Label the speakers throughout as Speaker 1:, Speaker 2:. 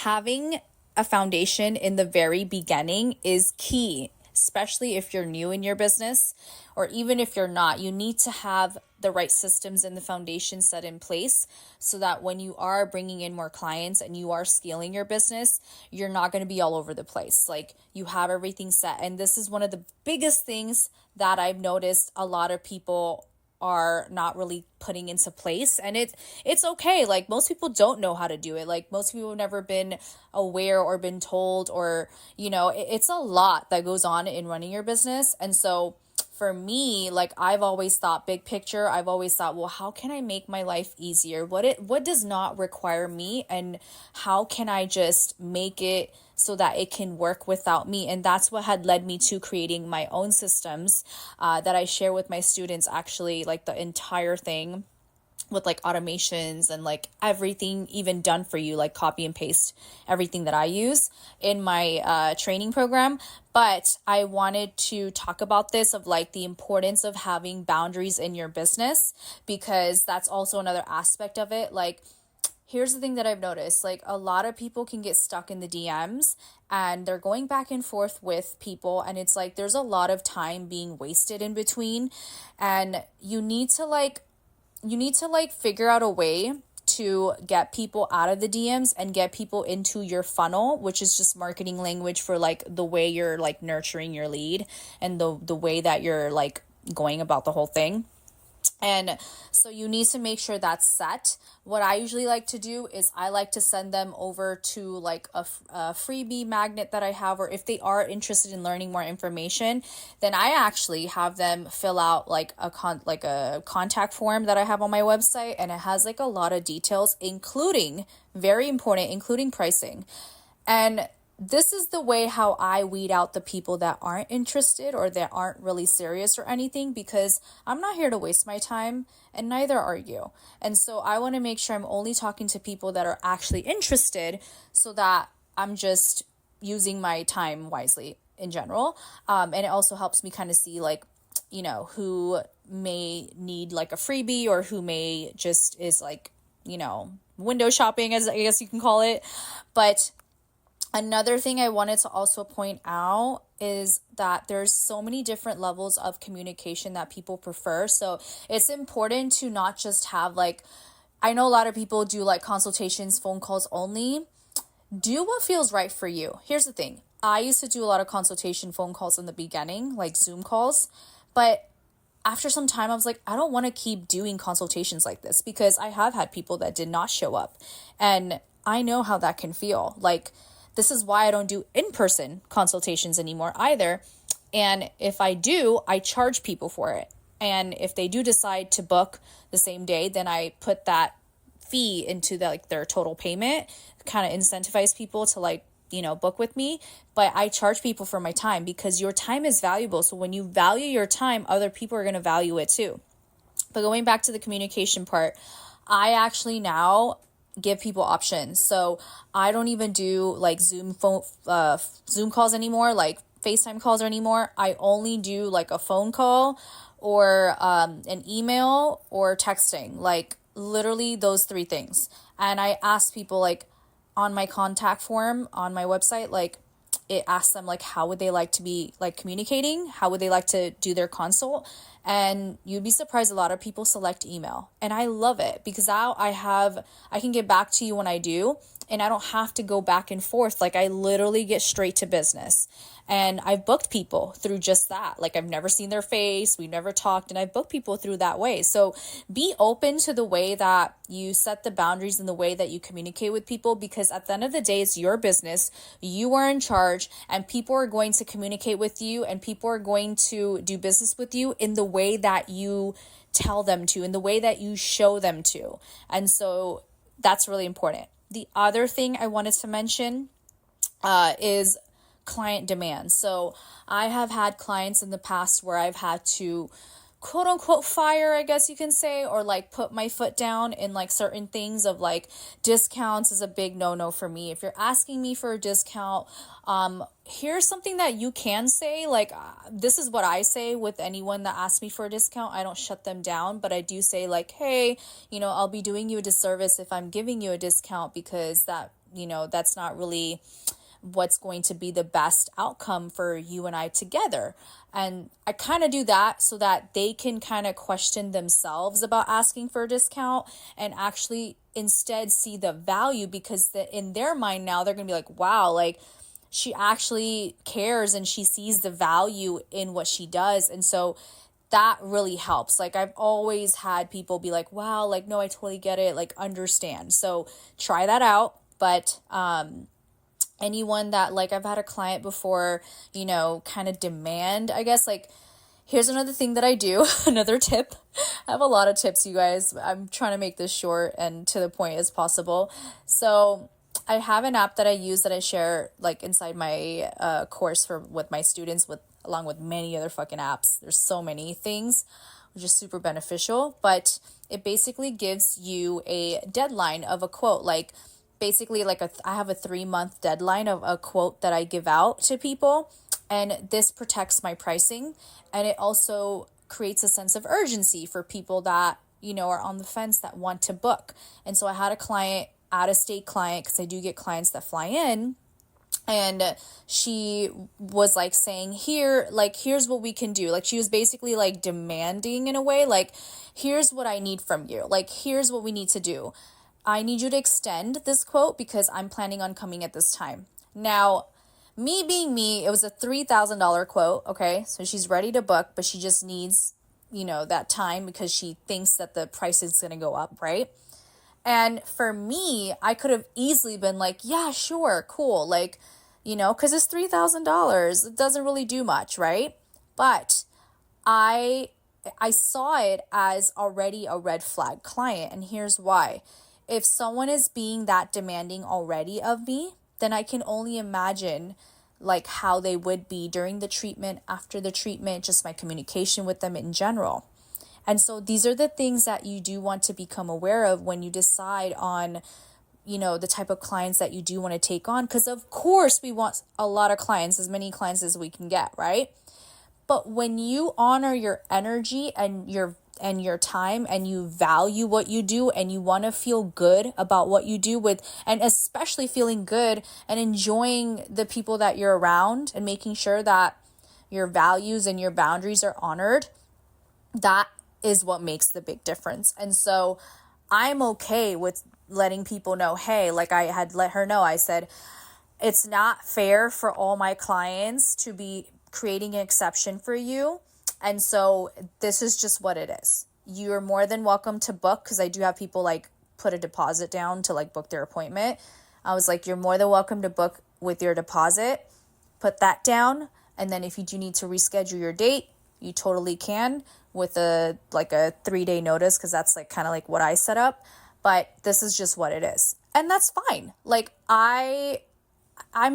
Speaker 1: having a foundation in the very beginning is key, especially if you're new in your business, or even if you're not. You need to have the right systems and the foundation set in place so that when you are bringing in more clients and you are scaling your business, you're not going to be all over the place. Like, you have everything set. And this is one of the biggest things that I've noticed a lot of people are not really putting into place. And it's okay. Like, most people don't know how to do it. Like, most people have never been aware or been told, or it's a lot that goes on in running your business. And so for me, like, I've always thought big picture. I've always thought, well, how can I make my life easier? What does not require me, and how can I just make it so that it can work without me? And that's what had led me to creating my own systems that I share with my students, actually, like the entire thing, with like automations and like everything even done for you, like copy and paste everything that I use in my training program. But I wanted to talk about this, of like the importance of having boundaries in your business, because that's also another aspect of it. Like, here's the thing that I've noticed, like, a lot of people can get stuck in the DMs and they're going back and forth with people, and it's like there's a lot of time being wasted in between, and you need to figure out a way to get people out of the DMs and get people into your funnel, which is just marketing language for like the way you're like nurturing your lead and the way that you're like going about the whole thing. And so you need to make sure that's set. What I usually like to do is I like to send them over to like a freebie magnet that I have, or if they are interested in learning more information, then I actually have them fill out like a contact form that I have on my website, and it has like a lot of details, including, very important, including pricing. And this is the way how I weed out the people that aren't interested or that aren't really serious or anything, because I'm not here to waste my time, and neither are you. And so I want to make sure I'm only talking to people that are actually interested, so that I'm just using my time wisely in general. And it also helps me kind of see like, who may need like a freebie, or who may just is like, window shopping, as I guess you can call it. But another thing I wanted to also point out is that there's so many different levels of communication that people prefer. So it's important to not just have like, I know a lot of people do like consultations, phone calls only. Do what feels right for you. Here's the thing. I used to do a lot of consultation phone calls in the beginning, like Zoom calls, but after some time I was like, I don't want to keep doing consultations like this, because I have had people that did not show up, and I know how that can feel. Like, this is why I don't do in-person consultations anymore either. And if I do, I charge people for it. And if they do decide to book the same day, then I put that fee into their total payment, kind of incentivize people to book with me. But I charge people for my time, because your time is valuable. So when you value your time, other people are going to value it too. But going back to the communication part, I actually now give people options. So I don't even do like Zoom calls anymore, like FaceTime calls anymore. I only do like a phone call, or an email, or texting, like literally those three things. And I ask people, like, on my contact form on my website, like, it asks them like how would they like to be like communicating, how would they like to do their consult, and you'd be surprised, a lot of people select email. And I love it, because now I can get back to you when I do, and I don't have to go back and forth. Like, I literally get straight to business. And I've booked people through just that. Like, I've never seen their face, we've never talked, and I've booked people through that way. So be open to the way that you set the boundaries and the way that you communicate with people, because at the end of the day, it's your business. You are in charge, and people are going to communicate with you, and people are going to do business with you in the way that you tell them to, in the way that you show them to. And so that's really important. The other thing I wanted to mention is client demand. So I have had clients in the past where I've had to quote unquote fire, I guess you can say, or like put my foot down in like certain things of like discounts is a big no for me. If you're asking me for a discount, here's something that you can say. Like, this is what I say with anyone that asks me for a discount. I don't shut them down, but I do say like, hey, I'll be doing you a disservice if I'm giving you a discount, because that that's not really what's going to be the best outcome for you and I together. And I kind of do that so that they can kind of question themselves about asking for a discount and actually instead see the value, because in their mind now they're going to be like, wow, like she actually cares and she sees the value in what she does. And so that really helps. Like I've always had people be like, wow, like, no, I totally get it. Like understand. So try that out. But, anyone that, like, I've had a client before, kind of demand, I guess, like, here's another thing that I do, another tip. I have a lot of tips, you guys. I'm trying to make this short and to the point as possible. So I have an app that I use that I share like inside my course with my students, along with many other fucking apps. There's so many things, which is super beneficial, but it basically gives you a deadline of a quote. Like basically like I have a 3-month deadline of a quote that I give out to people, and this protects my pricing, and it also creates a sense of urgency for people that are on the fence that want to book. And so I had a client, out-of-state client, because I do get clients that fly in, and she was like saying, here's what we can do. Like she was basically like demanding in a way, like, here's what I need from you, like here's what we need to do. I need you to extend this quote because I'm planning on coming at this time. Now, me being me, it was a $3,000 quote. Okay. So she's ready to book, but she just needs, that time because she thinks that the price is going to go up. Right. And for me, I could have easily been like, yeah, sure. Cool. Like, cause it's $3,000. It doesn't really do much. Right. But I saw it as already a red flag client. And here's why. If someone is being that demanding already of me, then I can only imagine like how they would be during the treatment, after the treatment, just my communication with them in general. And so these are the things that you do want to become aware of when you decide on, the type of clients that you do want to take on. Because of course we want a lot of clients, as many clients as we can get, right? But when you honor your energy and your time, and you value what you do, and you want to feel good about what you do and especially feeling good and enjoying the people that you're around and making sure that your values and your boundaries are honored, that is what makes the big difference. And so I'm okay with letting people know, hey, like I had let her know, I said, it's not fair for all my clients to be creating an exception for you. And so this is just what it is. You're more than welcome to book, because I do have people like put a deposit down to like book their appointment. I was like, you're more than welcome to book with your deposit. Put that down. And then if you do need to reschedule your date, you totally can with a 3-day notice, because that's like kind of like what I set up. But this is just what it is. And that's fine. Like I'm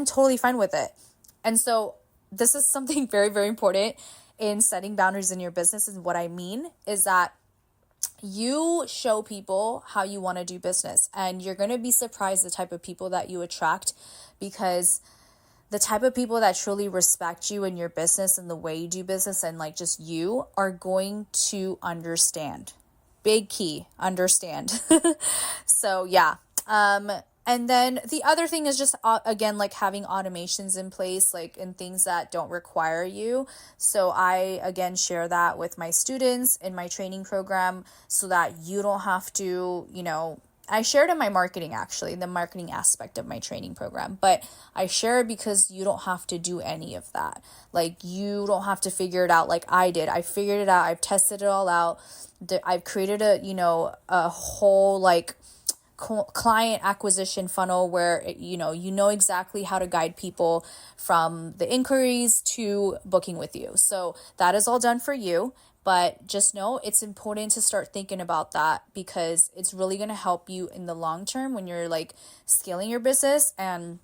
Speaker 1: totally fine with it. And so this is something very, very important in setting boundaries in your business. And what I mean is that you show people how you want to do business, and you're going to be surprised the type of people that you attract, because the type of people that truly respect you and your business and the way you do business and like just you are going to understand. Big key, understand. So yeah. And then the other thing is just, again, like having automations in place, like in things that don't require you. So I, again, share that with my students in my training program so that you don't have to, I shared in my marketing, actually, the marketing aspect of my training program, but I share it because you don't have to do any of that. Like you don't have to figure it out like I did. I figured it out. I've tested it all out. I've created a whole like client acquisition funnel where you know exactly how to guide people from the inquiries to booking with you. So that is all done for you, but just know it's important to start thinking about that, because it's really going to help you in the long term when you're like scaling your business. And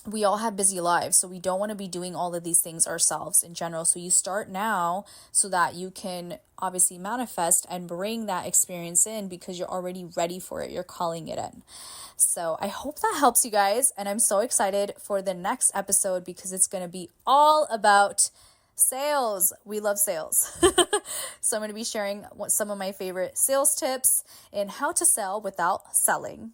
Speaker 1: we all have busy lives, so we don't want to be doing all of these things ourselves in general. So you start now so that you can obviously manifest and bring that experience in, because you're already ready for it. You're calling it in. So I hope that helps you guys. And I'm so excited for the next episode, because it's going to be all about sales. We love sales. So I'm going to be sharing some of my favorite sales tips and how to sell without selling.